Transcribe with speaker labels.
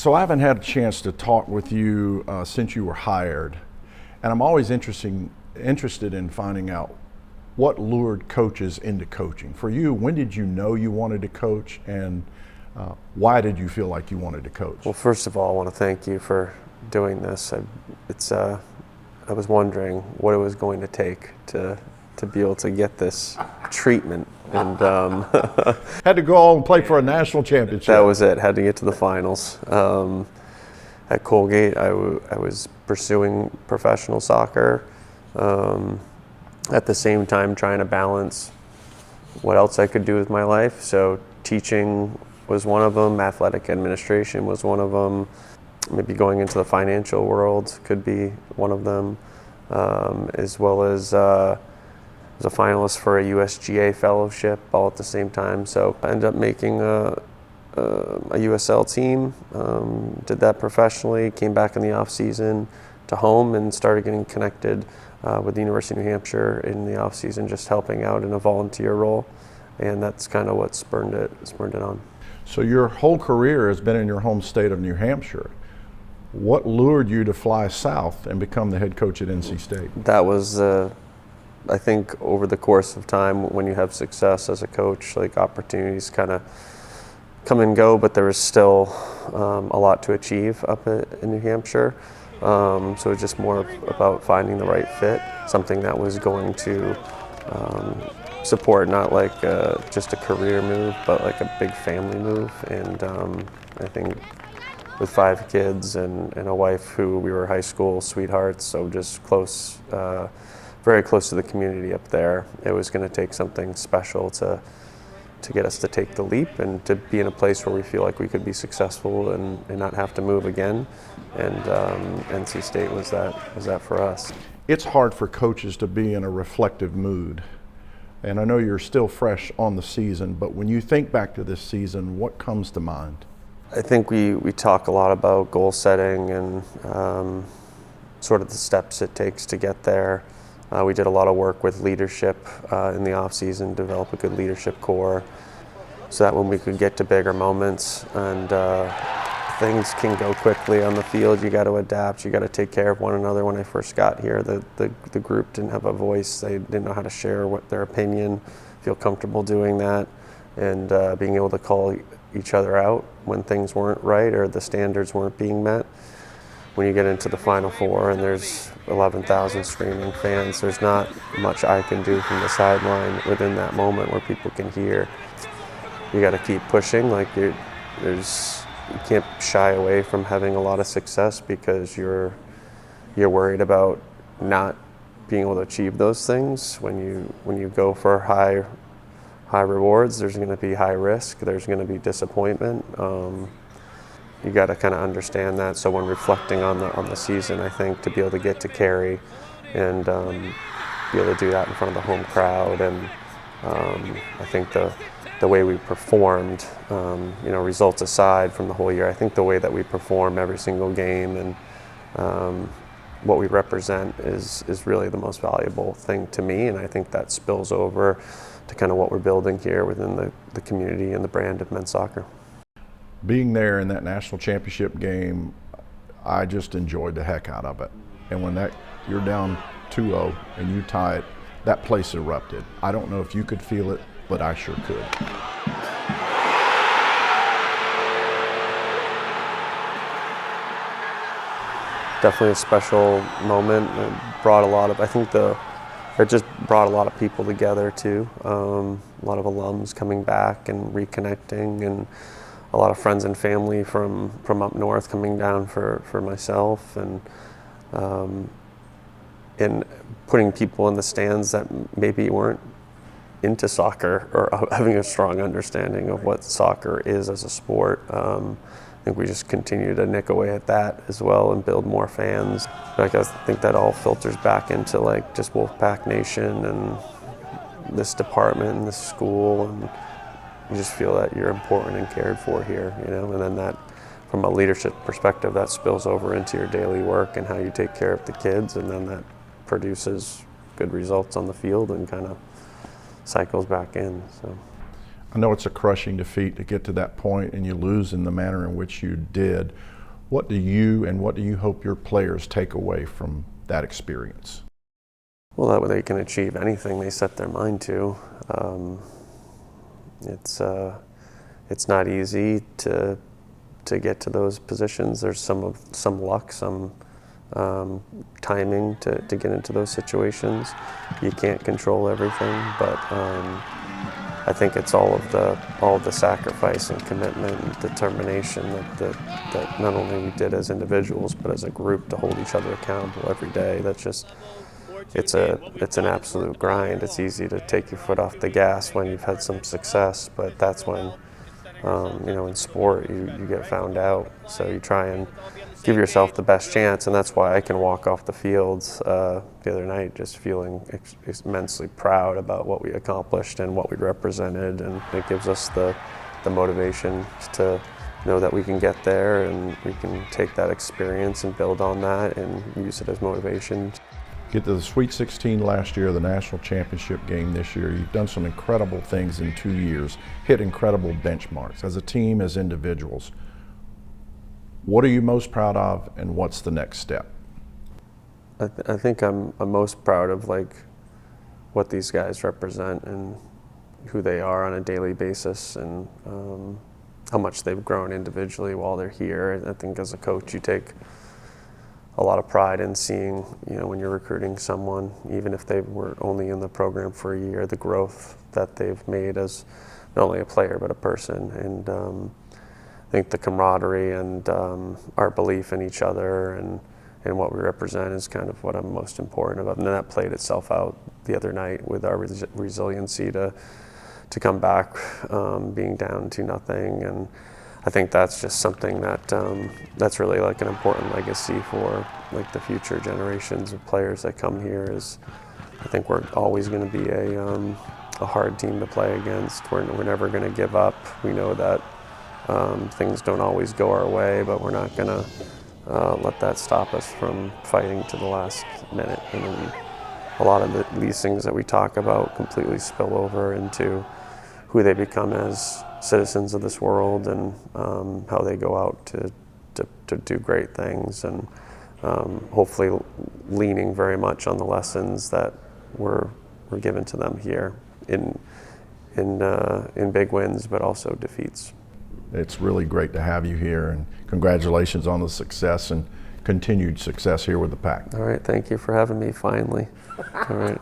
Speaker 1: So I haven't had a chance to talk with you since you were hired, and I'm always interested in finding out what lured coaches into coaching. For you, when did you know you wanted to coach, and why did you feel like you wanted to coach?
Speaker 2: Well, first of all, I want to thank you for doing this. I was wondering what it was going to take to be able to get this treatment, and
Speaker 1: Had to go on and play for a national championship.
Speaker 2: that was it. Had to get to the finals. At Colgate, I was pursuing professional soccer. At the same time, trying to balance what else I could do with my life. So teaching was one of them. Athletic administration was one of them. Maybe going into the financial world could be one of them, as well as was a finalist for a USGA fellowship all at the same time. So I ended up making a USL team, did that professionally, came back in the off season to home and started getting connected with the University of New Hampshire in the off season, just helping out in a volunteer role. And that's kind of what spurned it on.
Speaker 1: So your whole career has been in your home state of New Hampshire. What lured you to fly south and become the head coach at NC State?
Speaker 2: That was, I think, over the course of time, when you have success as a coach, like opportunities kind of come and go, but there was still a lot to achieve up in New Hampshire. So it's just more about finding the right fit, something that was going to support not like just a career move, but like a big family move. And I think with 5 kids and a wife who we were high school sweethearts, so just close, very close to the community up there, it was going to take something special to get us to take the leap and to be in a place where we feel like we could be successful and not have to move again. And NC State was that for us.
Speaker 1: It's hard for coaches to be in a reflective mood. And I know you're still fresh on the season, but when you think back to this season, what comes to mind?
Speaker 2: I think we talk a lot about goal setting and sort of the steps it takes to get there. We did a lot of work with leadership in the off season, develop a good leadership core, so that when we could get to bigger moments and things can go quickly on the field, you got to adapt, you got to take care of one another. When I first got here, the group didn't have a voice, they didn't know how to share their opinion, feel comfortable doing that, and being able to call each other out when things weren't right or the standards weren't being met. When you get into the Final Four and there's 11,000 screaming fans, there's not much I can do from the sideline within that moment where people can hear. You got to keep pushing. Like you can't shy away from having a lot of success because you're worried about not being able to achieve those things. When you go for high rewards, there's going to be high risk. There's going to be disappointment. You got to kind of understand that. So when reflecting on the season, I think to be able to get to Cary and be able to do that in front of the home crowd, and I think the way we performed, results aside from the whole year, I think the way that we perform every single game and what we represent is really the most valuable thing to me, and I think that spills over to kind of what we're building here within the community and the brand of men's soccer.
Speaker 1: Being there in that national championship game, I just enjoyed the heck out of it. And when you're down 2-0 and you tie it, that place erupted. I don't know if you could feel it, but I sure could.
Speaker 2: Definitely a special moment. It brought a lot of, it just brought a lot of people together too. A lot of alums coming back and reconnecting, and a lot of friends and family from up north coming down for myself, and putting people in the stands that maybe weren't into soccer or having a strong understanding of what soccer is as a sport. I think we just continue to nick away at that as well and build more fans. Like, I think that all filters back into like just Wolfpack Nation and this department and this school, and you just feel that you're important and cared for here, and then that, from a leadership perspective, that spills over into your daily work and how you take care of the kids, and then that produces good results on the field and kind of cycles back in. So
Speaker 1: I know it's a crushing defeat to get to that point and you lose in the manner in which you did. What do you hope your players take away from that experience?
Speaker 2: Well, that way they can achieve anything they set their mind to. It's not easy to get to those positions. There's some luck, some timing to get into those situations. You can't control everything, but I think it's all of the sacrifice and commitment and determination that not only we did as individuals, but as a group to hold each other accountable every day. That's just, it's an absolute grind. It's easy to take your foot off the gas when you've had some success, but that's when, in sport, you get found out. So you try and give yourself the best chance, and that's why I can walk off the fields the other night just feeling immensely proud about what we accomplished and what we represented, and it gives us the motivation to know that we can get there and we can take that experience and build on that and use it as motivation.
Speaker 1: Get to the Sweet 16 last year, the national championship game this year. You've done some incredible things in 2 years, hit incredible benchmarks as a team, as individuals. What are you most proud of, and what's the next step?
Speaker 2: I think I'm most proud of what these guys represent and who they are on a daily basis, and how much they've grown individually while they're here. I think as a coach, you take a lot of pride in seeing, when you're recruiting someone, even if they were only in the program for a year, the growth that they've made as not only a player but a person. And I think the camaraderie and our belief in each other and what we represent is kind of what I'm most important about. And that played itself out the other night with our resiliency to come back being down 2-0. And I think that's just something that's really an important legacy for the future generations of players that come here. Is I think we're always going to be a hard team to play against. We're never going to give up. We know that things don't always go our way, but we're not going to let that stop us from fighting to the last minute. And then a lot of these things that we talk about completely spill over into who they become as citizens of this world, and how they go out to do great things, and hopefully leaning very much on the lessons that were given to them here in big wins, but also defeats.
Speaker 1: It's really great to have you here, and congratulations on the success and continued success here with the Pack.
Speaker 2: All right, thank you for having me finally. All right.